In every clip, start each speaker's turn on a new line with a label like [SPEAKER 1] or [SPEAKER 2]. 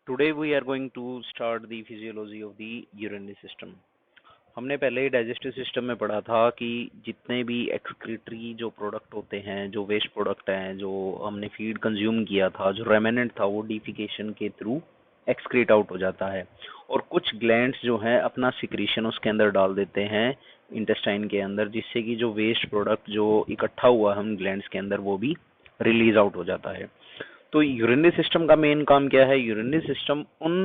[SPEAKER 1] Today we are going to start the physiology of the urinary system. हमने पहले ही digestive system में पढ़ा था कि जितने भी एक्सक्रीटरी जो प्रोडक्ट होते हैं, जो वेस्ट प्रोडक्ट हैं, जो हमने फीड कंज्यूम किया था, जो रेमेनेंट था, वो डिफिकेशन के थ्रू एक्सक्रीट आउट हो जाता है और कुछ ग्लैंड्स जो हैं अपना सिक्रीशन उसके अंदर डाल देते हैं इंटेस्टाइन के अंदर, जिससे कि जो वेस्ट प्रोडक्ट जो इकट्ठा हुआ है हम ग्लैंड्स के अंदर वो भी रिलीज आउट हो जाता है। तो यूरिनरी सिस्टम का मेन काम क्या है? यूरिनरी सिस्टम उन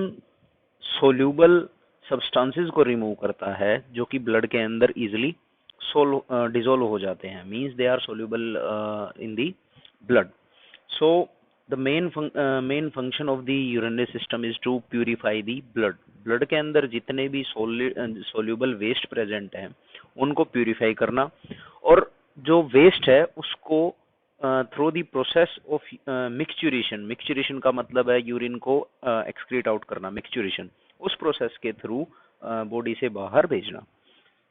[SPEAKER 1] सोल्यूबल सब्सटेंसेस को रिमूव करता है जो कि ब्लड के अंदर इजीली डिसॉल्व हो जाते हैं, means they are soluble in the blood. So the main function of the urinary system is to purify the blood. Blood के अंदर जितने भी सोल्यूबल वेस्ट प्रेजेंट हैं उनको प्यूरिफाई करना, और जो वेस्ट है उसको थ्रू दी प्रोसेस ऑफ मिक्सचुरेशन, मिक्सचुरेशन का मतलब है यूरिन को एक्सक्रीट आउट करना, मिक्सचुरेशन, उस प्रोसेस के थ्रू बॉडी से बाहर भेजना।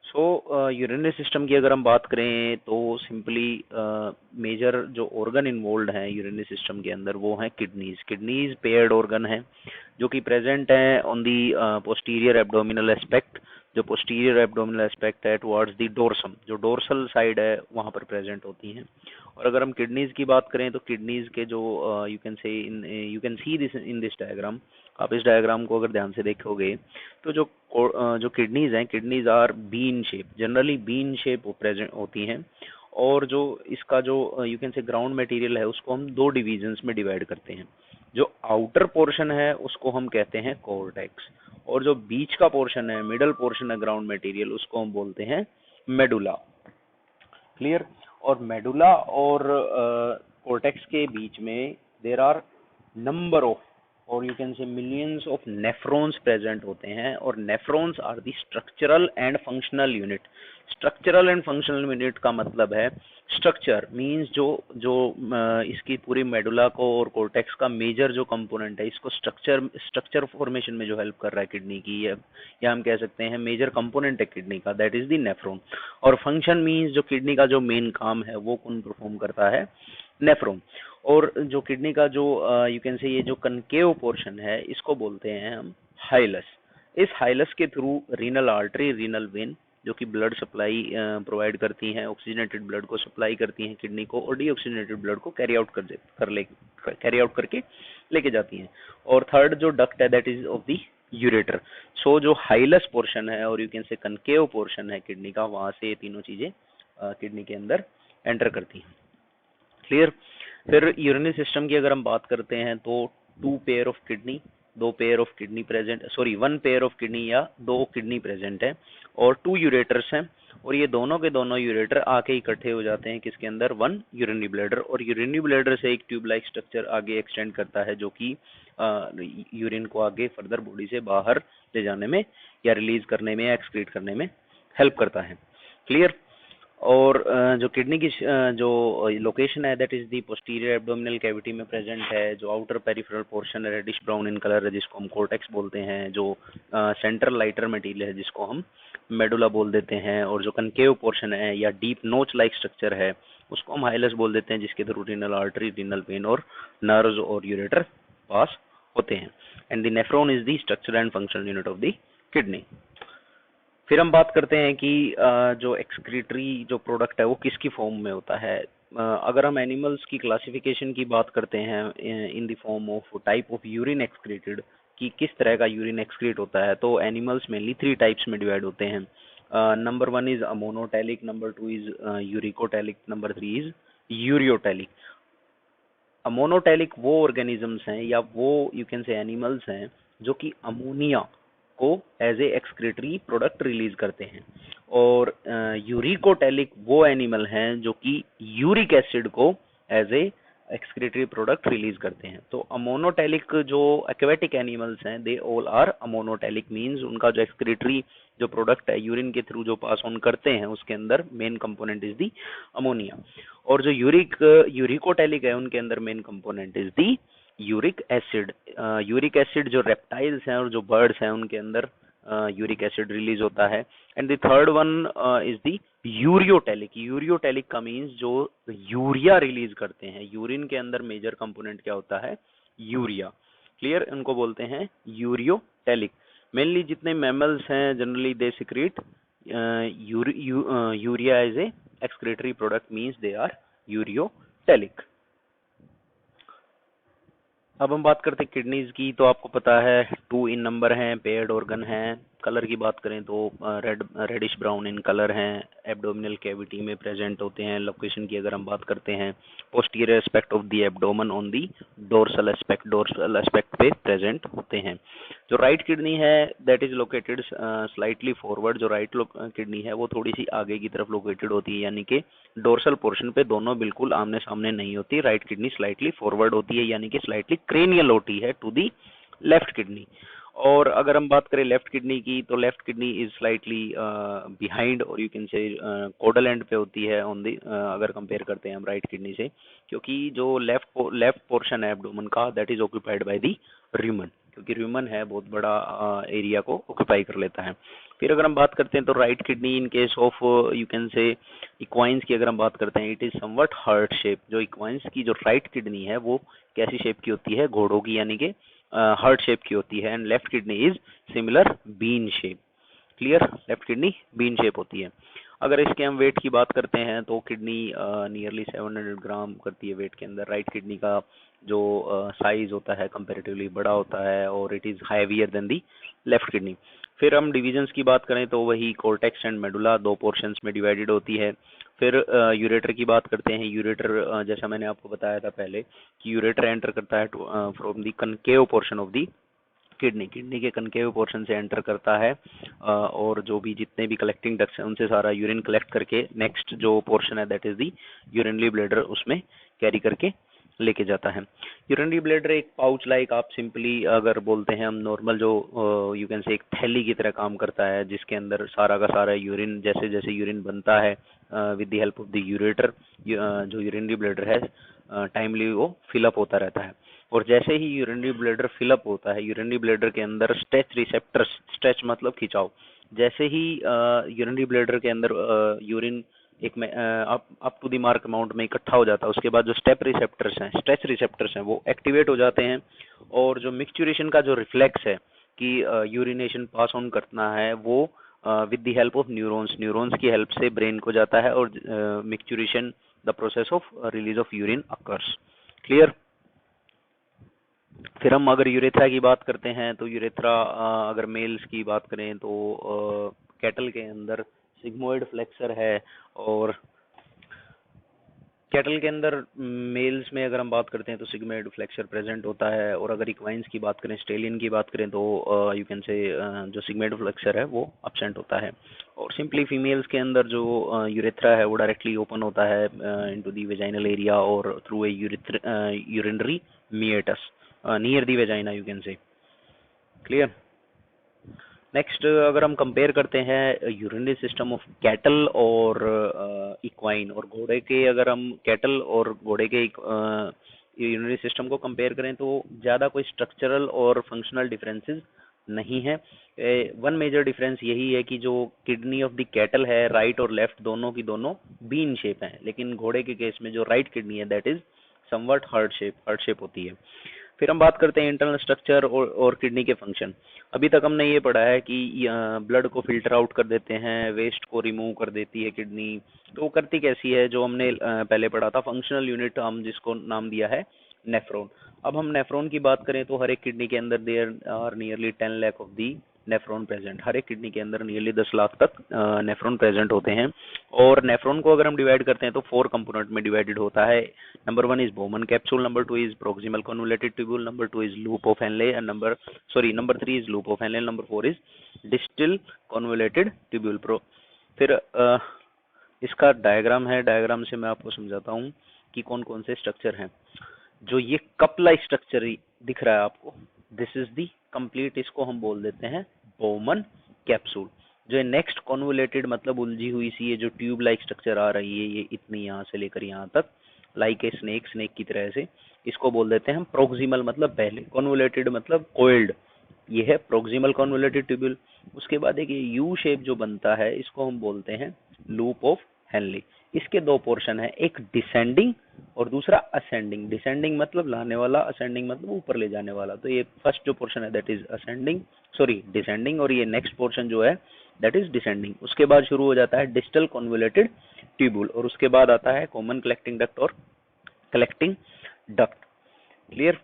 [SPEAKER 1] सो यूरिनरी सिस्टम की अगर हम बात करें तो सिंपली मेजर जो ऑर्गन इन्वॉल्व हैं यूरिनरी सिस्टम के अंदर वो हैं किडनीज। किडनीज पेयर्ड ऑर्गन है जो कि प्रेजेंट है on the posterior abdominal aspect. जो पोस्टीरियर एब्डोमिनल एस्पेक्ट है टुवर्ड्स दी डोर्सम, जो डोर्सल साइड है वहां पर प्रेजेंट होती हैं। और अगर हम किडनीज की बात करें तो किडनीज के जो you can see this in this diagram, आप इस डायग्राम को अगर ध्यान से देखोगे तो जो किडनीज हैं, kidneys are bean shape, generally bean shape present होती हैं। और जो इसका जो you can say ground material है उसको हम दो डिविजन्स में डिवाइड करते हैं। जो आउटर पोर्शन है उसको हम कहते हैं कॉर्टेक्स, और जो बीच का पोर्शन है, मिडल पोर्शन है ग्राउंड मटेरियल, उसको हम बोलते हैं मेडुला। क्लियर? और मेडुला और कॉर्टेक्स के बीच में देर आर नंबर ऑफ, और you can say millions of nephrons present होते हैं, और nephrons are the structural and functional unit. Structural and functional unit का मतलब है स्ट्रक्चर मींस जो जो इसकी पूरी मेडुला को और कॉर्टेक्स का मेजर जो कंपोनेंट है, इसको स्ट्रक्चर फॉर्मेशन में जो हेल्प कर रहा है किडनी की, या हम कह सकते हैं मेजर कंपोनेंट है किडनी का, दैट इज द नेफ्रॉन। और फंक्शन मींस जो किडनी का जो मेन काम है वो कौन परफॉर्म करता है? नेफ्रॉन। और जो किडनी का जो यू कैन से ये जो कनकेव पोर्शन है इसको बोलते हैं हम हाइलस। इस हाइलस के through renal artery, renal vein जो कि ब्लड सप्लाई प्रोवाइड करती हैं, ऑक्सीजनेटेड ब्लड को सप्लाई करती हैं किडनी को, और डीऑक्सीजनेटेड ब्लड को कैरी आउट करके लेके जाती हैं। और थर्ड जो डक्ट है that is of the ureter. So जो हाइलस पोर्शन है और you can say concave portion है किडनी का, वहां से ये तीनों चीजें किडनी के अंदर एंटर करती हैं। क्लियर? फिर यूरिनरी सिस्टम की अगर हम बात करते हैं तो टू पेयर ऑफ किडनी, दो pair of kidney present, sorry one pair of kidney या दो किडनी प्रेजेंट है, और टू यूरेटर्स हैं, और ये दोनों के दोनों यूरेटर आके इकट्ठे हो जाते हैं किसके अंदर? One urinary bladder. और यूरिनरी ब्लैडर से एक ट्यूब लाइक स्ट्रक्चर आगे एक्सटेंड करता है जो कि यूरिन को आगे फर्दर बॉडी से बाहर ले जाने में या रिलीज करने में या एक्सक्रीट करने में हेल्प करता है। क्लियर? और जो किडनी की जो लोकेशन है that is the posterior abdominal cavity में प्रेजेंट है। जो आउटर पेरिफेरल पोर्शन है रेडिश ब्राउन इन कलर है जिसको हम कॉर्टेक्स बोलते हैं। जो सेंट्रल लाइटर मटेरियल है जिसको हम मेडुला बोल देते हैं। और जो कनकेव पोर्शन है या डीप नोच लाइक स्ट्रक्चर है उसको हम हाइलस बोल देते हैं, जिसके through renal artery, renal vein और नर्व्स और यूरेटर पास होते हैं। And the nephron is the structure and functional unit of the kidney. फिर हम बात करते हैं कि जो एक्सक्रीटरी जो प्रोडक्ट है वो किसकी फॉर्म में होता है। अगर हम एनिमल्स की क्लासिफिकेशन की बात करते हैं in the form of type of urine excreted, कि किस तरह का यूरिन एक्सक्रीट होता है, तो एनिमल्स मेनली थ्री टाइप्स में डिवाइड होते हैं। Number one is ammonotelic, number two is uricotelic, number three is ureotelic. Ammonotelic वो ऑर्गेनिजम्स हैं या वो यू कैन से एनिमल्स हैं जो कि अमोनिया को as a excretory product release करते हैं। और यूरिकोटैलिक वो एनिमल हैं जो कि यूरिक एसिड को as a excretory product release करते हैं। तो अमोनोटैलिक जो एक्वेटिक एनिमल्स हैं they all are ammonotelic, means उनका जो एक्सक्रीटरी जो प्रोडक्ट है यूरिन के थ्रू जो पास ऑन करते हैं उसके अंदर main component is the ammonia. और जो यूरिकोटैलिक है उनके अंदर main component is the uric acid. Uric acid जो रेप्टाइल्स हैं और जो बर्ड्स हैं उनके अंदर यूरिक एसिड रिलीज होता है। And the third one is the ureotelic. Ureotelic का मीन्स जो यूरिया रिलीज करते हैं। यूरिन के अंदर मेजर कंपोनेंट क्या होता है? यूरिया। क्लियर, उनको बोलते हैं यूरियोटेलिक। मेनली जितने मैमल्स हैं generally they secrete urea as a excretory product, means they are ureotelic. अब हम बात करते हैं किडनीज की, तो आपको पता है 2 इन नंबर हैं, पेयर्ड ऑर्गन हैं। कलर की बात करें तो रेडिश ब्राउन इन कलर हैं, एब्डोमिनल कैविटी में प्रेजेंट होते हैं। लोकेशन की अगर हम बात करते हैं, posterior aspect of the abdomen on the dorsal aspect पे प्रेजेंट होते हैं। जो राइट किडनी है that is located slightly forward. जो राइट किडनी है वो थोड़ी सी आगे की तरफ लोकेटेड होती है, यानी कि डोर्सल पोर्शन पे दोनों बिल्कुल आमने सामने नहीं होती। राइट किडनी स्लाइटली फॉरवर्ड होती है, यानी कि स्लाइटली क्रेनियल होती है टू दी लेफ्ट किडनी। और अगर हम बात करें लेफ्ट किडनी की, तो left kidney is slightly behind, और you can say caudal and पे होती है ऑन दी, अगर कंपेयर करते हैं हम राइट किडनी से, क्योंकि जो लेफ्ट पोर्शन है एब्डोमेन का that is occupied by the र्यूमन, क्योंकि र्यूमन है बहुत बड़ा एरिया को ऑक्यूपाई कर लेता है। फिर अगर हम बात करते हैं तो right kidney in case of you can say equines की अगर हम बात करते हैं, it is somewhat heart shape. जो इक्वाइंस की जो राइट किडनी है वो कैसी शेप की होती है, घोड़ों की, यानी कि हार्ट शेप की होती है। And left kidney is similar bean shape. Clear, left kidney bean shape होती है। अगर इसके हम वेट की बात करते हैं तो किडनी नियरली 700 ग्राम करती है वेट के अंदर। राइट किडनी का जो साइज होता है कंपेरेटिवली बड़ा होता है, और it is heavier than the left kidney. फिर हम डिविजन्स की बात करें तो वही कॉर्टेक्स एंड मेडुला 2 पोर्शंस में डिवाइडेड होती है। फिर यूरेटर की बात करते हैं। यूरेटर जैसा मैंने आपको बताया था पहले कि यूरेटर एंटर करता है from the concave portion of the kidney के कनकेव पोर्शन से एंटर करता है, और जो भी जितने भी कलेक्टिंग डक्ट्स हैं उनसे सारा यूरिन कलेक्ट करके नेक्स्ट जो पोर्शन है that is the urinary bladder, उसमें कैरी करके लेके जाता है। यूरिनरी ब्लैडर एक पाउच लाइक, आप सिंपली अगर बोलते हैं हम नॉर्मल, जो यू कैन से एक थैली की तरह काम करता है, जिसके अंदर सारा का सारा यूरिन, जैसे जैसे यूरिन बनता है with the help of the ureter, जो यूरिनरी ब्लैडर है टाइमली वो फिलअप होता रहता है। और जैसे ही यूरिनरी ब्लैडर फिलअप होता है, यूरिनरी ब्लैडर के अंदर स्ट्रेच रिसेप्टर्स, स्ट्रेच मतलब खिंचाव, जैसे ही यूरिनरी ब्लैडर के अंदर यूरिन एक में up to the mark amount में इकट्ठा हो जाता है, उसके बाद जो स्ट्रेच रिसेप्टर्स हैं वो एक्टिवेट हो जाते हैं, और जो मिक्सचुरेशन का जो रिफ्लेक्स है कि यूरिनेशन पास ऑन करना है, वो with the help of neurons की हेल्प से ब्रेन को जाता है, और micturition the process of release of urine occurs. Clear. फिर हम अगर यूरेथ्रा की बात करते हैं तो यूरेथ्रा अगर मेल्स की बात करें तो कैटल के अंदर सिग्मोइड फ्लेक्सर है, और कैटल के अंदर मेल्स में अगर हम बात करते हैं तो सिग्मोइड फ्लेक्सर प्रेजेंट होता है। और अगर इक्वाइंस की बात करें, स्टेलियन की बात करें, तो यू कैन से जो सिग्मोइड फ्लेक्सर है वो एब्सेंट होता है। और सिंपली फीमेल्स के अंदर जो यूरेथ्रा है वो डायरेक्टली ओपन होता है इनटू दी वेजाइनल एरिया और through a urinary meatus near the vagina, you can से। क्लियर। नेक्स्ट अगर हम कंपेयर करते हैं यूरिनरी सिस्टम ऑफ कैटल और इक्वाइन और घोड़े के, अगर हम कैटल और घोड़े के यूरिनरी सिस्टम को कंपेयर करें तो ज़्यादा कोई स्ट्रक्चरल और फंक्शनल डिफरेंसेस नहीं है। वन मेजर डिफरेंस यही है कि जो किडनी ऑफ द कैटल है, राइट और लेफ्ट दोनों की दोनों बीन शेप है, लेकिन घोड़े के केस में जो राइट किडनी है that is somewhat heart shape होती है। फिर हम बात करते हैं इंटरनल स्ट्रक्चर और किडनी के फंक्शन। अभी तक हमने ये पढ़ा है कि ब्लड को फिल्टर आउट कर देते हैं, वेस्ट को रिमूव कर देती है किडनी। तो वो करती कैसी है, जो हमने पहले पढ़ा था फंक्शनल यूनिट, हम जिसको नाम दिया है नेफ्रॉन। अब हम नेफ्रॉन की बात करें तो हर एक किडनी के अंदर there are nearly 10 lakh of the nephron present. हर एक किडनी के अंदर नियरली 10 लाख तक नेफ्रॉन प्रेजेंट होते हैं। और नेफ्रॉन को अगर हम डिवाइड करते हैं तो 4 कंपोनेंट में डिवाइडेड होता है। Number 1 is Bowman capsule, number 2 is proximal convoluted tubule, number 2 is loop of Henley, and number 3 is loop of Henley, number 4 is distal convoluted tubule pro. फिर इसका डायग्राम है, डायग्राम से मैं आपको समझाता हूँ कि कौन कौन से स्ट्रक्चर हैं। जो ये कप लाइक स्ट्रक्चर दिख रहा है आपको, दिस इज दी कंप्लीट, इसको हम बोल देते हैं बोमन कैप्सूल। जो नेक्स्ट कॉन्वोलेटेड मतलब उलझी हुई सी ये जो ट्यूब लाइक स्ट्रक्चर आ रही है, ये इतनी यहाँ से लेकर यहाँ तक लाइक ए स्नेक की तरह से, इसको बोल देते हैं हम प्रोक्सिमल मतलब पहले, कॉन्वोलेटेड मतलब कोइल्ड, ये है प्रोक्सिमल कॉन्वोलेटेड ट्यूब्यूल। उसके बाद एक ये यू शेप जो बनता है इसको हम बोलते हैं लूप ऑफ हेनले। इसके दो पोर्शन है, एक डिसेंडिंग और दूसरा असेंडिंग। डिसेंडिंग मतलब लाने वाला, असेंडिंग मतलब ऊपर ले जाने वाला। तो ये फर्स्ट जो पोर्शन है that is ascending, sorry descending, और ये नेक्स्ट पोर्शन जो है दैट इज डिसेंडिंग। उसके बाद शुरू हो जाता है डिस्टल कॉन्वोल्यूटेड ट्यूबुल, और उसके बाद आता है कॉमन कलेक्टिंग डक्ट और कलेक्टिंग डक्ट। क्लियर।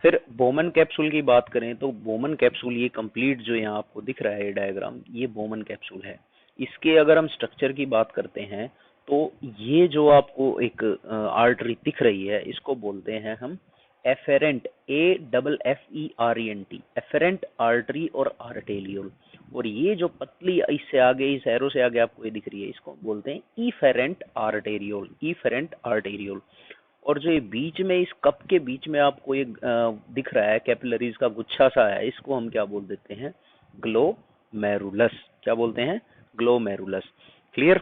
[SPEAKER 1] फिर बोमन कैप्सूल की बात करें तो बोमन कैप्सूल, ये कंप्लीट जो यहाँ आपको दिख रहा है ये डायग्राम, ये बोमन कैप्सूल है। इसके अगर हम स्ट्रक्चर की बात करते हैं तो ये जो आपको एक आर्टरी दिख रही है इसको बोलते हैं हम एफेरेंट, AFFERENT, एफेरेंट आर्टरी और आर्टेरियोल। और ये जो पतली इससे आगे, इस एरो से आगे आपको ये दिख रही है, इसको बोलते हैं इफेरेंट आर्टेरियोल, इफेरेंट आर्टेरियोल। और जो ये बीच में, इस कप के बीच में आपको ये दिख रहा है कैपिलरीज का गुच्छा सा है, इसको हम क्या बोल देते हैं, ग्लोमेरुलस। क्या बोलते हैं, glomerulus. Clear.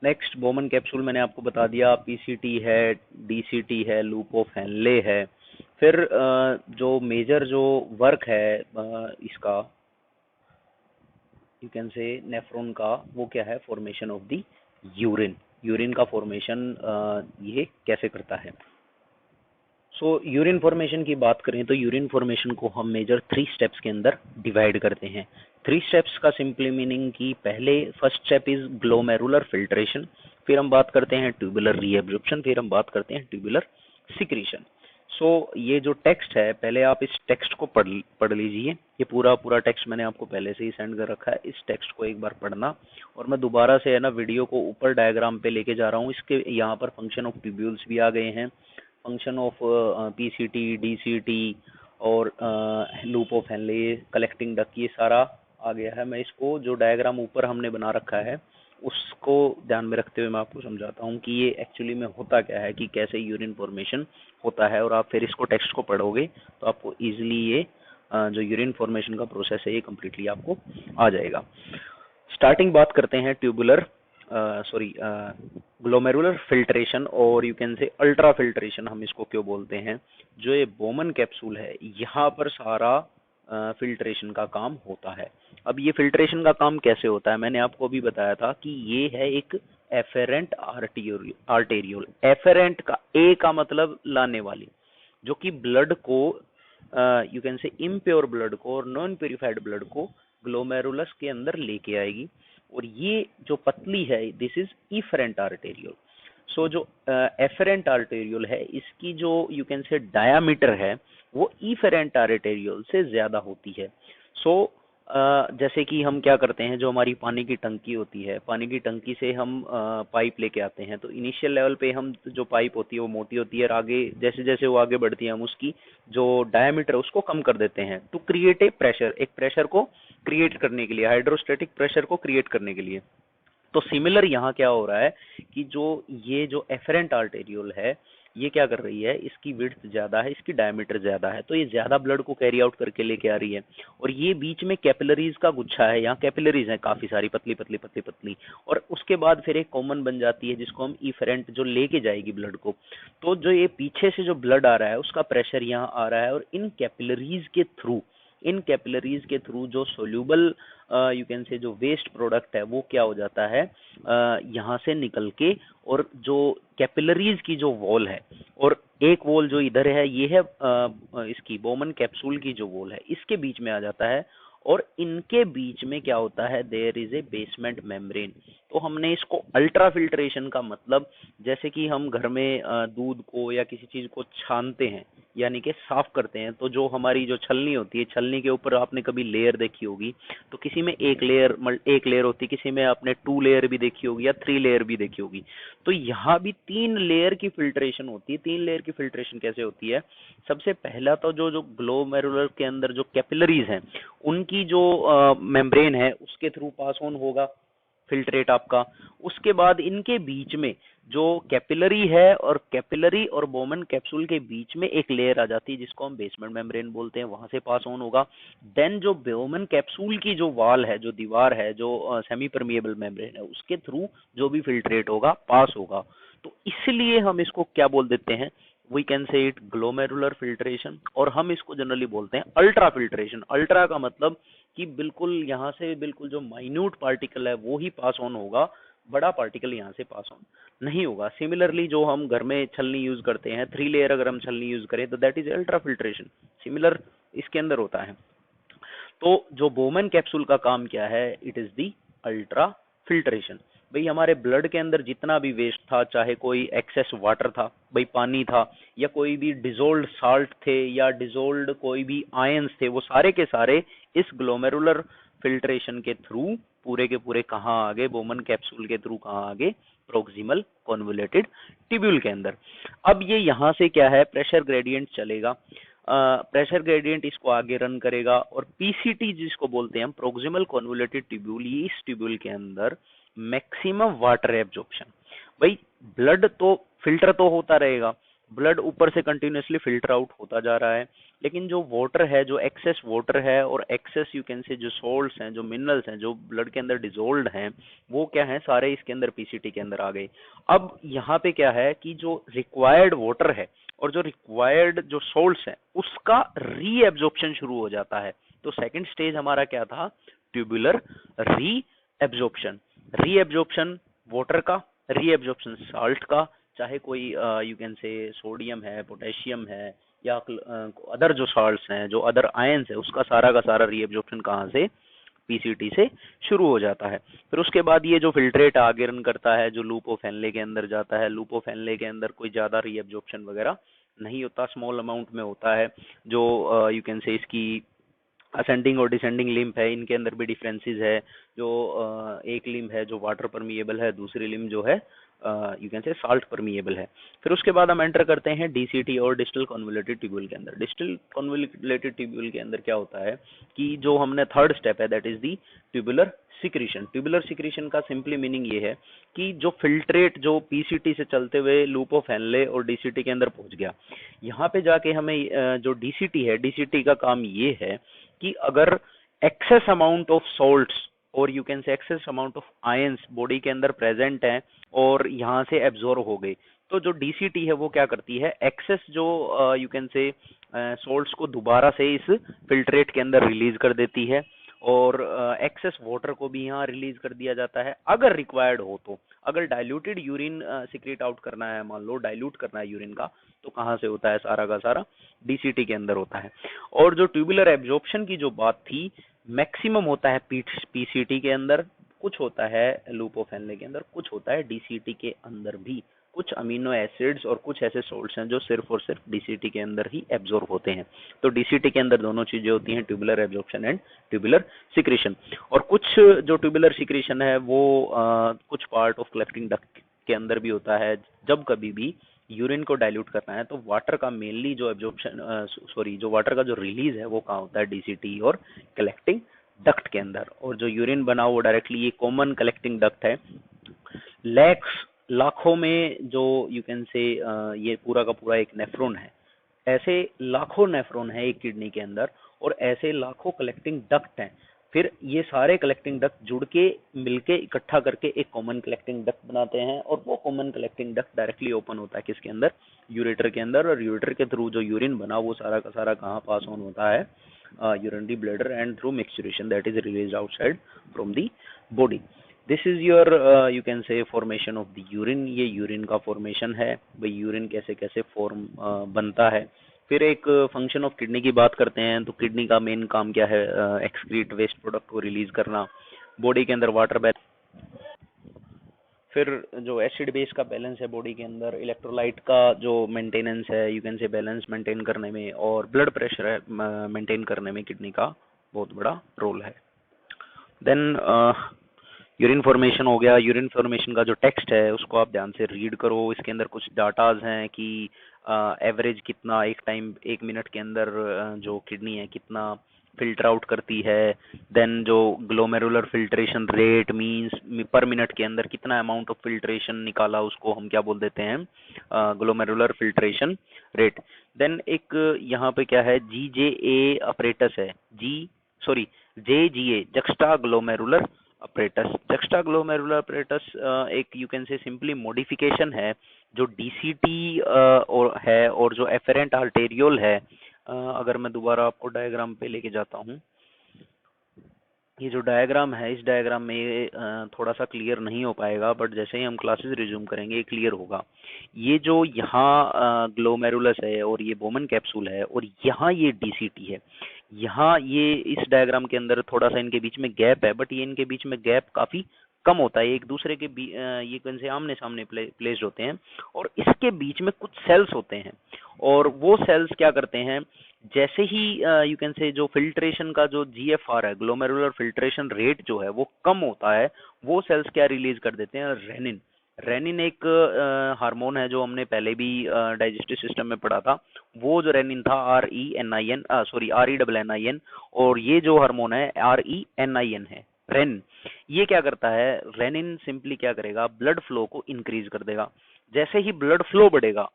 [SPEAKER 1] Next Bowman capsule मैंने आपको बता दिया, पीसीटी है, डीसीटी है, लूप ऑफ हेनले है। फिर जो मेजर जो वर्क है इसका, यू कैन से नेफ्रॉन का, वो क्या है, formation of the urine. Urine का फॉर्मेशन ये कैसे करता है। सो यूरिन फॉर्मेशन की बात करें तो यूरिन फॉर्मेशन को हम मेजर 3 स्टेप्स के अंदर डिवाइड करते हैं। 3 स्टेप्स का सिंपली मीनिंग की पहले first step is glomerular filtration, फिर हम बात करते हैं ट्यूबुलर रीएब्जॉर्प्शन, फिर हम बात करते हैं ट्यूबुलर सिक्रीशन। सो ये जो टेक्स्ट है, पहले आप इस टेक्स्ट को पढ़ लीजिए। ये पूरा टेक्स्ट मैंने आपको पहले से ही सेंड कर रखा है, इस टेक्स्ट को एक बार पढ़ना। और मैं दोबारा से है ना वीडियो को ऊपर डायग्राम पे लेके जा रहा हूँ। इसके यहाँ पर फंक्शन ऑफ ट्यूब्यूल्स भी आ गए हैं, फंक्शन ऑफ पीसीटी, डीसीटी और loop of Henley, collecting duck, ये सारा आ गया है। मैं इसको जो डायग्राम ऊपर हमने बना रखा है उसको ध्यान में रखते हुए मैं आपको समझाता हूँ कि ये एक्चुअली में होता क्या है, कि कैसे यूरिन फॉर्मेशन होता है। और आप फिर इसको टेक्स्ट को पढ़ोगे तो आपको इजीली ये जो यूरिन फॉर्मेशन का प्रोसेस है ये कम्प्लीटली आपको आ जाएगा। स्टार्टिंग बात करते हैं ट्यूबुलर ग्लोमेरुलर फिल्ट्रेशन, और यू कैन से अल्ट्रा फिल्ट्रेशन हम इसको क्यों बोलते हैं। जो ये बोमन कैप्सूल है यहाँ पर सारा फिल्ट्रेशन का काम होता है। अब ये फिल्ट्रेशन का काम कैसे होता है, मैंने आपको अभी बताया था कि ये है एक एफेरेंट आर्टेरियोल। एफेरेंट का ए का मतलब लाने वाली, जो कि ब्लड को यू कैन से इम्प्योर ब्लड को और नॉन प्यूरिफाइड ब्लड को ग्लोमेरुलस के अंदर लेके आएगी। और ये जो पतली है दिस इज इफेरेंट आर्टेरियोल। सो जो एफेरेंट आर्टेरियोल है इसकी जो यू कैन से डायामीटर है वो इफेरेंट आर्टेरियोल से ज्यादा होती है। सो जैसे कि हम क्या करते हैं, जो हमारी पानी की टंकी होती है, पानी की टंकी से हम पाइप लेके आते हैं, तो इनिशियल लेवल पे हम जो पाइप होती है वो मोटी होती है, और आगे जैसे जैसे वो आगे बढ़ती है हम उसकी जो डायामीटर उसको कम कर देते हैं टू क्रिएट ए प्रेशर, एक प्रेशर को क्रिएट करने के लिए, हाइड्रोस्टैटिक प्रेशर को क्रिएट करने के लिए। तो सिमिलर यहाँ क्या हो रहा है कि ये जो एफरेंट आर्टेरियोल है ये क्या कर रही है, इसकी विड्थ ज्यादा है, इसकी डायमीटर ज्यादा है, तो ये ज्यादा ब्लड को कैरी आउट करके लेके आ रही है। और ये बीच में कैपिलरीज का गुच्छा है, यहाँ कैपिलरीज है काफी सारी, पतली पतली पतली पतली, और उसके बाद फिर एक कॉमन बन जाती है जिसको हम इफेरेंट, जो लेके जाएगी ब्लड को। तो जो ये पीछे से जो ब्लड आ रहा है उसका प्रेशर यहाँ आ रहा है, और इन कैपिलरीज के थ्रू जो सोल्यूबल यू कैन से जो वेस्ट प्रोडक्ट है वो क्या हो जाता है, यहाँ से निकल के, और जो कैपिलरीज की जो वॉल है, और एक वॉल जो इधर है ये है इसकी बोमन कैप्सूल की जो वॉल है, इसके बीच में आ जाता है। और इनके बीच में क्या होता है, there is a basement membrane. तो हमने इसको अल्ट्रा फिल्ट्रेशन का मतलब, जैसे कि हम घर में दूध को या किसी चीज को छानते हैं यानी कि साफ करते हैं, तो जो हमारी जो छलनी होती है, छलनी के ऊपर आपने कभी लेयर देखी होगी, तो किसी में एक लेयर होती है, किसी में आपने 2 लेयर भी देखी होगी या 3 लेयर भी देखी होगी। तो यहाँ भी 3 लेयर की फिल्ट्रेशन होती है। 3 लेयर की फिल्ट्रेशन कैसे होती है, सबसे पहला तो जो ग्लोमेरुलर के अंदर जो कैपिलरीज हैं उनकी जो मेम्ब्रेन है उसके थ्रू पास ऑन होगा फिल्ट्रेट आपका। उसके बाद इनके बीच में जो कैपिलरी है, और कैपिलरी और बोमन कैप्सूल के बीच में एक लेयर आ जाती है जिसको हम बेसमेंट मेम्ब्रेन बोलते हैं, वहां से पास ऑन होगा। देन जो बोमन कैप्सूल की जो वॉल है, जो दीवार है, जो सेमी परमिएबल मेम्ब्रेन है, उसके थ्रू जो भी फिल्ट्रेट होगा पास होगा। तो इसलिए हम इसको क्या बोल देते हैं, we can say it glomerular filtration, और हम इसको जनरली बोलते हैं अल्ट्रा फिल्ट्रेशन। अल्ट्रा का मतलब कि बिल्कुल यहाँ से बिल्कुल जो माइन्यूट पार्टिकल है वो ही पास ऑन होगा, बड़ा पार्टिकल यहाँ से पास ऑन नहीं होगा। सिमिलरली जो हम घर में छलनी यूज करते हैं, 3 लेयर अगर हम छलनी यूज करें तो that is ultra filtration, similar इसके अंदर होता है। तो जो बोमन कैप्सूल का काम क्या है, it is the ultra filtration. भाई हमारे ब्लड के अंदर जितना भी वेस्ट था, चाहे कोई एक्सेस वाटर था, भाई पानी था, या कोई भी डिजोल्ड साल्ट थे, या डिजोल्ड कोई भी आयंस थे, वो सारे के सारे इस ग्लोमेरुलर फिल्ट्रेशन के थ्रू पूरे के पूरे कहाँ आ गए, बोमन कैप्सूल के थ्रू कहाँ आ गए, प्रोक्सिमल कॉन्वोल्यूटेड ट्यूब्यूल के अंदर। अब ये यहाँ से क्या है, प्रेशर ग्रेडियंट चलेगा, प्रेशर ग्रेडियंट इसको आगे रन करेगा, और पीसीटी जिसको बोलते हैं हम, प्रोक्सिमल कॉन्वोल्यूटेड ट्यूब्यूल, इस ट्यूब्यूल के अंदर मैक्सिमम वाटर एब्जॉर्प्शन। भाई ब्लड तो फिल्टर तो होता रहेगा, ब्लड ऊपर से कंटिन्यूसली फिल्टर आउट होता जा रहा है, लेकिन जो वाटर है, जो एक्सेस वाटर है और एक्सेस यू कैन से जो सोल्ट्स हैं, जो मिनरल्स हैं, जो ब्लड के अंदर डिजोल्व हैं, वो क्या है, सारे इसके अंदर पीसीटी के अंदर आ गए। अब यहाँ पे क्या है कि जो रिक्वायर्ड वाटर है और जो रिक्वायर्ड जो सोल्ट्स है उसका रीएब्जॉर्प्शन शुरू हो जाता है। तो सेकंड स्टेज हमारा क्या था, ट्यूबुलर रीएब्जॉर्प्शन। रीएब्जॉर्प्शन वाटर का, रीएब्जॉर्प्शन साल्ट का, चाहे कोई यू कैन से सोडियम है, पोटेशियम है, या अदर जो साल्ट्स हैं, जो अदर आयंस है, उसका सारा का सारा रीएब्जॉर्प्शन कहाँ से, पीसीटी से शुरू हो जाता है। फिर उसके बाद ये जो फिल्ट्रेट आगे रन करता है, जो लूप ऑफ हेनले के अंदर जाता है, लूप ऑफ हेनले के अंदर कोई ज्यादा रीएब्जॉर्प्शन वगैरह नहीं होता, स्मॉल अमाउंट में होता है। जो यू कैन से इसकी असेंडिंग और डिसेंडिंग लिम्फ है, इनके अंदर भी डिफरेंसेस है। जो एक लिम्फ है जो वाटर परमिएबल है, दूसरी लिम्फ जो है यू कैन से साल्ट परमिएबल है। फिर उसके बाद हम एंटर करते हैं डीसीटी और डिस्टल कॉन्वोल्यूटेड ट्यूब्यूल के अंदर। डिस्टल कॉन्वोल्यूटेड ट्यूब्यूल के अंदर क्या होता है कि जो हमने थर्ड स्टेप है, that is the tubular secretion. Tubular secretion का सिंपली मीनिंग ये है कि जो फिल्ट्रेट जो पीसीटी से चलते हुए लूप ऑफ हेनले और डीसीटी के अंदर पहुंच गया, यहाँ पे जाके हमें जो डीसीटी है, डीसीटी का काम ये है कि अगर एक्सेस अमाउंट ऑफ सॉल्ट्स और यू कैन से excess amount of ions body के अंदर प्रेजेंट हैं और यहाँ से एब्जॉर्ब हो गई, तो जो डीसीटी है वो क्या करती है, एक्सेस जो यू कैन से सॉल्ट्स को दोबारा से इस फिल्ट्रेट के अंदर रिलीज कर देती है, और एक्सेस वाटर को भी यहाँ रिलीज कर दिया जाता है अगर रिक्वायर्ड हो तो। अगर डाइल्यूटेड यूरिन सिक्रेट आउट करना है, मान लो डाइल्यूट करना है यूरिन का, तो कहाँ से होता है, सारा का सारा डीसीटी के अंदर होता है। और जो ट्यूबुलर एब्जॉर्प्शन की जो बात थी, मैक्सिमम होता है पीसीटी के अंदर, कुछ होता है लूप ऑफ हेनले के अंदर, कुछ होता है डीसीटी के अंदर भी। कुछ अमीनो एसिड्स और कुछ ऐसे सोल्ट्स हैं जो सिर्फ और सिर्फ डीसीटी के अंदर ही एब्जॉर्ब होते हैं। तो डीसीटी के अंदर दोनों चीजें होती हैं, tubular absorption and tubular secretion. और कुछ जो ट्यूबुलर सिक्रीशन है वो कुछ पार्ट ऑफ कलेक्टिंग डक्ट के अंदर भी होता है। जब कभी भी यूरिन को डाइल्यूट करना है तो वाटर का मेनली जो एब्जॉर्प्शन जो वाटर का जो रिलीज है वो कहाँ होता है, डीसीटी और कलेक्टिंग डक्ट के अंदर। और जो यूरिन बना वो डायरेक्टली, ये कॉमन कलेक्टिंग डक्ट है, लाखों में जो यू कैन से ये पूरा का पूरा एक नेफ्रॉन है, ऐसे लाखों नेफ्रॉन है एक किडनी के अंदर, और ऐसे लाखों कलेक्टिंग डक्ट हैं। फिर ये सारे कलेक्टिंग डक्ट जुड़ के मिलके इकट्ठा करके एक कॉमन कलेक्टिंग डक्ट बनाते हैं, और वो common collecting duct directly open होता है किसके अंदर, यूरेटर के अंदर। और यूरेटर के थ्रू जो यूरिन बना वो सारा का सारा कहाँ पास ऑन होता है, urinary bladder, and through micturition that is released outside from the body. This is your you can say formation of the urine. ये यूरिन का फॉर्मेशन है, भाई यूरिन कैसे कैसे फॉर्म बनता है। फिर एक फंक्शन ऑफ किडनी की बात करते हैं, तो किडनी का मेन काम क्या है, एक्सक्रीट वेस्ट प्रोडक्ट को रिलीज करना, बॉडी के अंदर वाटर बैलेंस, फिर जो एसिड बेस का बैलेंस है बॉडी के अंदर, इलेक्ट्रोलाइट का जो मेंटेनेंस है, यू कैन से बैलेंस मेंटेन करने में, और ब्लड प्रेशर है मेंटेन करने में किडनी का बहुत बड़ा रोल है। देन यूरिन फॉर्मेशन हो गया। यूरिन फॉर्मेशन का जो टेक्स्ट है उसको आप ध्यान से रीड करो। इसके अंदर कुछ डाटाज हैं कि एवरेज कितना एक मिनट के अंदर जो किडनी है कितना फिल्टर आउट करती है। देन जो ग्लोमेरुलर फिल्ट्रेशन रेट मींस पर मिनट के अंदर कितना अमाउंट ऑफ फिल्ट्रेशन निकाला, उसको हम क्या बोल देते हैं, ग्लोमेरुलर फिल्ट्रेशन रेट। देन एक यहाँ पे क्या है, जीजेए अपरेटस है, JGA juxta glomerular apparatus. Juxtaglomerular apparatus एक you can say simply modification है जो डीसीटी और है, और जो एफेरेंट आर्टेरियोल है। अगर मैं दोबारा आपको डायग्राम पे लेके जाता हूँ, ये जो डायग्राम है, इस डायग्राम में ये थोड़ा सा क्लियर नहीं हो पाएगा, बट जैसे ही हम क्लासेस रिज्यूम करेंगे ये क्लियर होगा। ये जो यहाँ ग्लोमेरुलस है और ये बोमन कैप्सूल है और यहाँ ये डीसीटी है, यहाँ ये इस डायग्राम के अंदर थोड़ा सा इनके बीच में गैप है, बट ये इनके बीच में गैप काफी कम होता है, एक दूसरे के ये कौन से आमने सामने प्लेस्ड होते हैं, और इसके बीच में कुछ सेल्स होते हैं, और वो सेल्स क्या करते हैं, जैसे ही यू कैन से जो फिल्ट्रेशन का जो जीएफआर है, ग्लोमेरुलर फिल्ट्रेशन रेट जो है वो कम होता है, वो सेल्स क्या रिलीज कर देते हैं, रेनिन। रेनिन एक हार्मोन है जो हमने पहले भी डाइजेस्टिव सिस्टम में पढ़ा था। वो जो रेनिन था, RENIN, और ये जो हार्मोन है RENIN है, रेन। ये क्या करता है, रेनिन सिंपली क्या करेगा, ब्लड फ्लो को इंक्रीज कर देगा। जैसे ही ब्लड फ्लो बढ़ेगा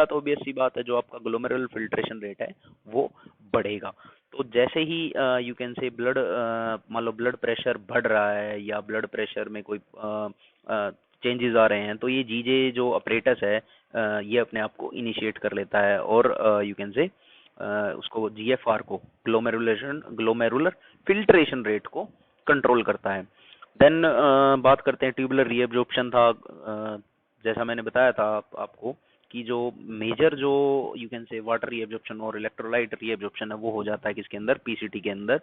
[SPEAKER 1] तो ऑब्वियस सी बात है जो आपका ग्लोमेरुलर फिल्ट्रेशन रेट है वो बढ़ेगा। तो जैसे ही यू कैन से ब्लड, मान लो ब्लड प्रेशर बढ़ रहा है या ब्लड प्रेशर में कोई चेंजेस आ रहे हैं, तो ये जीजे जो अपरेटस है ये अपने आप को इनिशिएट कर लेता है और यू कैन से उसको जीएफआर को, ग्लोमेरुलर फिल्ट्रेशन रेट को कंट्रोल करता है। देन बात करते हैं ट्यूबुलर रीएब्जॉर्प्शन था। जैसा मैंने बताया था आपको कि जो मेजर जो यू कैन से वाटर रीएब्जॉर्प्शन और इलेक्ट्रोलाइट रीएब्जॉर्प्शन है वो हो जाता है किसके अंदर, पीसीटी के अंदर,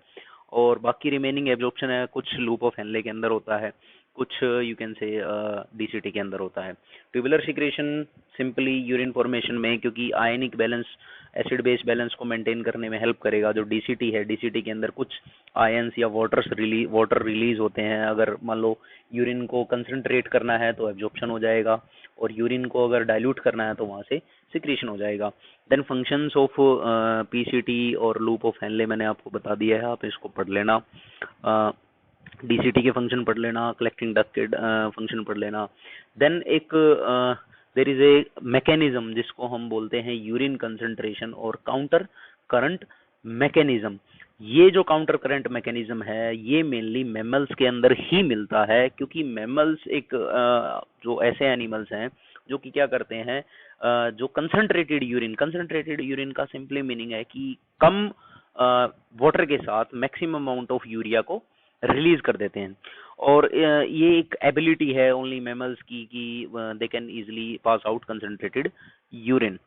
[SPEAKER 1] और बाकी रिमेनिंग एब्जॉर्प्शन है कुछ लूप ऑफ हेनले के अंदर होता है, कुछ यू कैन से डीसीटी के अंदर होता है। Tubular secretion simply urine formation में, क्योंकि ionic balance, acid base balance को मेंटेन करने में हेल्प करेगा। जो डीसीटी है, डीसीटी के अंदर कुछ आयंस या वाटर रिलीज होते हैं। अगर मान लो यूरिन को कंसंट्रेट करना है तो एब्जॉर्प्शन हो जाएगा, और यूरिन को अगर डाइल्यूट करना है तो वहां से सिक्रीशन हो जाएगा। देन फंक्शंस ऑफ पीसीटी और लूप ऑफ हेनले मैंने आपको बता दिया है, आप इसको पढ़ लेना। डीसीटी के फंक्शन पढ़ लेना, कलेक्टिंग डक्ट के फंक्शन पढ़ लेना। देन एक देयर इज ए मैकेनिज्म जिसको हम बोलते हैं यूरिन कंसंट्रेशन और काउंटर करंट मैकेनिज्म। ये जो काउंटर करंट मैकेनिज्म है ये मेनली मैमल्स के अंदर ही मिलता है, क्योंकि मैमल्स एक जो ऐसे एनिमल्स हैं जो कि क्या करते हैं, जो कंसंट्रेटेड यूरिन का सिंपली मीनिंग है कि कम वाटर के साथ मैक्सिमम अमाउंट ऑफ यूरिया को रिलीज कर देते हैं। और ये एक एबिलिटी है ओनली मैमल्स की कि they can easily pass out concentrated urine.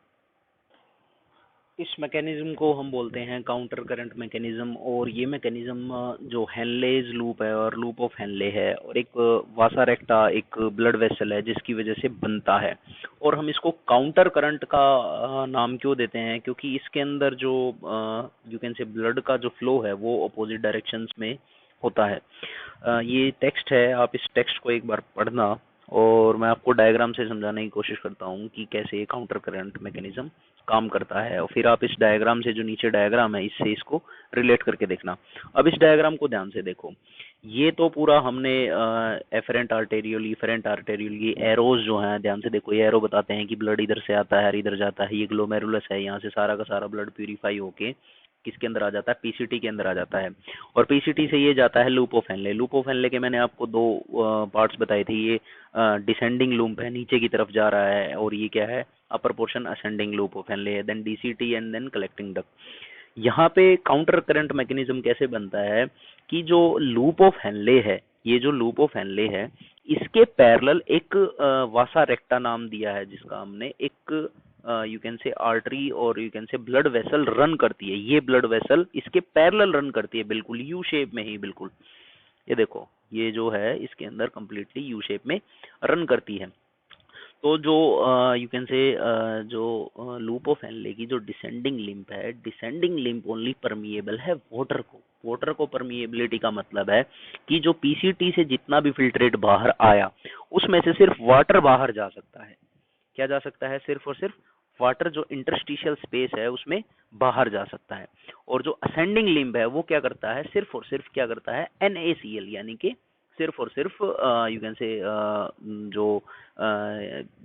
[SPEAKER 1] इस मैकेनिज्म को हम बोलते हैं काउंटर करंट मैकेनिज्म, और ये मैकेनिज्म जो हेनलेज लूप है और लूप ऑफ हेनले है और एक वासा रेक्टा एक ब्लड वेसल है जिसकी वजह से बनता है। और हम इसको काउंटर करंट का नाम क्यों देते हैं, क्योंकि इसके अंदर जो यू कैन से ब्लड का जो फ्लो है वो अपोजिट डायरेक्शंस में होता है। ये टेक्स्ट है, आप इस टेक्स्ट को एक बार पढ़ना, और मैं आपको डायग्राम से समझाने की कोशिश करता हूँ कि कैसे ये काउंटर करंट मैकेनिज्म काम करता है, और फिर आप इस डायग्राम से, जो नीचे डायग्राम है, इससे इसको रिलेट करके देखना। अब इस डायग्राम को ध्यान से देखो, ये तो पूरा हमने एफरेंट आर्टेरियल, इफरेंट आर्टेरियल, ये एरोज जो हैं ध्यान से देखो, ये एरो बताते हैं कि ब्लड इधर से आता है, इधर जाता है। ये ग्लोमेरुलस है, यहाँ से सारा का सारा ब्लड प्यूरिफाई होके किसके अंदर आ जाता है, पीसीटी के अंदर आ जाता है, और पीसीटी से ये जाता है loop of Henley. Loop of Henley के मैंने आपको दो पार्ट्स बताए थे, ये डिसेंडिंग लूप है, नीचे की तरफ जा रहा है, और ये क्या है, upper portion ascending loop of Henle है। Then DCT and then collecting duct. यहाँ पे काउंटर करंट मैकेनिज्म कैसे बनता है कि जो लूप ऑफ हेनले है, ये जो लूप ऑफ हेनले है, इसके पैरेलल एक वासा रेक्टा नाम दिया है जिसका हमने, एक यू कैन से आर्टरी और यू कैन से ब्लड वेसल रन करती है। ये ब्लड वेसल इसके पैरेलल रन करती है, बिल्कुल यू शेप में ही, बिल्कुल ये देखो, ये जो है इसके अंदर कंप्लीटली यू शेप में रन करती है। तो जो यू कैन से जो लूप ऑफ हेनले की जो डिसेंडिंग लिम्फ है, डिसेंडिंग लिम्फ ओनली परमिएबल है वाटर को। वाटर को परमिएबिलिटी का मतलब है कि जो पीसीटी से जितना भी फिल्ट्रेट बाहर आया उसमें से सिर्फ वाटर बाहर जा सकता है। क्या जा सकता है, सिर्फ और सिर्फ वाटर, जो इंटरस्टिशियल स्पेस है उसमें बाहर जा सकता है। और जो असेंडिंग लिम्ब है वो क्या करता है, सिर्फ और सिर्फ क्या करता है, NaCl, यानी कि सिर्फ और सिर्फ यू कैन से जो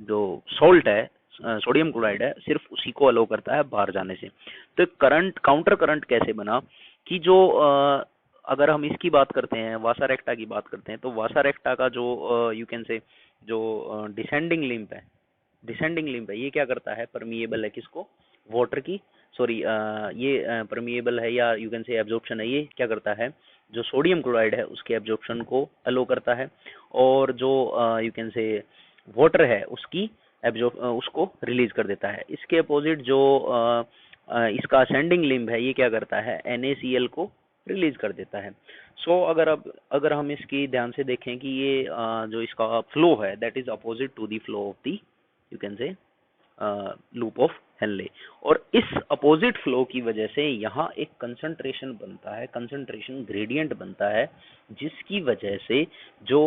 [SPEAKER 1] जो सॉल्ट है, सोडियम क्लोराइड है, सिर्फ उसी को अलो करता है बाहर जाने से। तो करंट, काउंटर करंट कैसे बना कि जो अगर हम इसकी बात करते हैं, वासा रेक्टा की बात करते हैं, तो वासा रेक्टा का जो यू कैन से जो डिसेंडिंग लिम्ब है, ये क्या करता है, परमिएबल है किसको, वाटर की, सॉरी ये परमिएबल है या यू कैन से एब्जॉर्प्शन है, ये क्या करता है, जो सोडियम क्लोराइड है उसके एब्जॉर्प्शन को अलो करता है, और जो यू कैन से वाटर है उसकी एब्जॉर्ब उसको रिलीज कर देता है। इसके अपोजिट जो इसका असेंडिंग लिम्ब है, ये क्या करता है, NaCl को रिलीज कर देता है। सो अगर हम इसकी ध्यान से देखें कि ये जो इसका फ्लो है that is opposite to the flow of the you can say loop of Henle, और इस अपोजिट फ्लो की वजह से यहाँ एक कंसंट्रेशन बनता है, कंसंट्रेशन ग्रेडियंट बनता है, जिसकी वजह से जो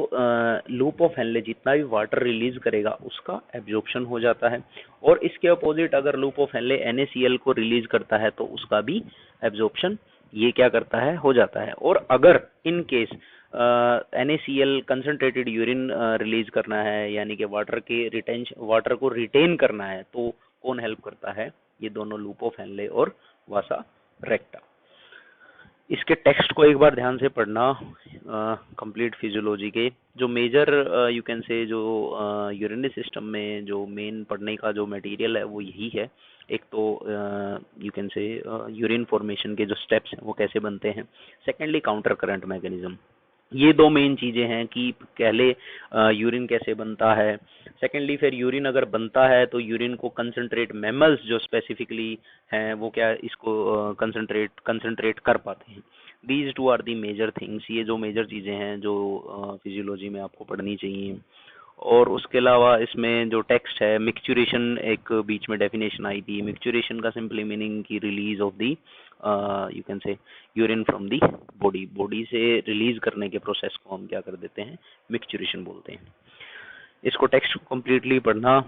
[SPEAKER 1] लूप ऑफ हेनले जितना भी वाटर रिलीज करेगा उसका एब्जॉर्प्शन हो जाता है, और इसके अपोजिट अगर लूप ऑफ हेनले NaCl को रिलीज करता है तो उसका भी एब्जॉर्प्शन ये क्या करता है, हो जाता है। और अगर in case NaCl concentrated urine release करना है, यानी कि वाटर को रिटेन करना है, तो कौन हेल्प करता है, ये दोनों लूप ऑफ हेनले और वासा रेक्टा। इसके टेक्स्ट को एक बार ध्यान से पढ़ना, कंप्लीट फिजियोलॉजी के जो मेजर यू कैन से जो यूरिनरी सिस्टम में जो मेन पढ़ने का जो मटेरियल है वो यही है। एक तो यू कैन से यूरिन फॉर्मेशन के जो स्टेप्स हैं वो कैसे बनते हैं, सेकेंडली काउंटर करंट मैकेनिज्म, ये दो मेन चीजें हैं कि पहले यूरिन कैसे बनता है, सेकेंडली फिर यूरिन अगर बनता है तो यूरिन को कंसंट्रेट मैमल्स जो स्पेसिफिकली हैं वो क्या इसको कंसंट्रेट कर पाते हैं। These two are the major things, ये जो मेजर चीजें हैं जो फिजियोलॉजी में आपको पढ़नी चाहिए। और उसके अलावा इसमें जो टेक्स्ट है, मिक्सचुरेशन एक बीच में डेफिनेशन आई थी, मिक्सचुरेशन का सिंपली मीनिंग की release of the you can से यूरिन फ्रॉम दी बॉडी से रिलीज करने के प्रोसेस को हम क्या कर देते हैं, मिक्सचुरेशन बोलते हैं। इसको टेक्स्ट कंप्लीटली पढ़ना,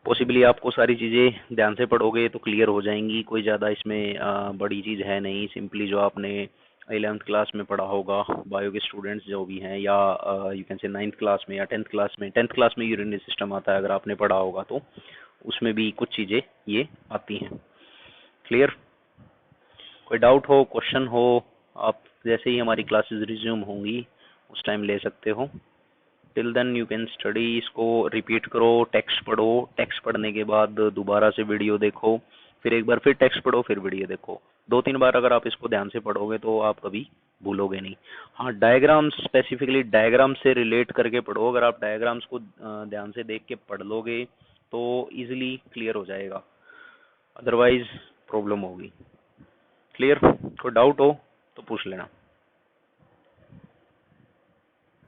[SPEAKER 1] पॉसिबली आपको सारी चीज़ें ध्यान से पढ़ोगे तो क्लियर हो जाएंगी, कोई ज़्यादा इसमें बड़ी चीज़ है नहीं, सिंपली जो आपने 11th क्लास में पढ़ा होगा, बायो के स्टूडेंट्स जो भी हैं, या यू कैन से 9th क्लास में या 10th क्लास में यूरिनरी सिस्टम आता है, अगर आपने पढ़ा होगा तो उसमें भी कुछ चीज़ें ये आती हैं। क्लियर? कोई डाउट हो, क्वेश्चन हो, आप जैसे ही हमारी क्लासेस रिज्यूम होंगी उस टाइम ले सकते हो। Till then you can study, इसको रिपीट करो, टेक्स्ट पढ़ो, टेक्स्ट पढ़ने के बाद दोबारा से वीडियो देखो, फिर एक बार फिर टेक्स्ट पढ़ो, फिर वीडियो देखो, 2-3 बार अगर आप इसको ध्यान से पढ़ोगे तो आप कभी भूलोगे नहीं। हाँ, डायग्राम्स, स्पेसिफिकली डायग्राम से रिलेट करके पढ़ो, अगर आप डायग्राम्स को ध्यान से देख के पढ़ लोगे तो इजिली क्लियर हो जाएगा, अदरवाइज प्रॉब्लम होगी। क्लियर? कोई डाउट हो तो पूछ लेना।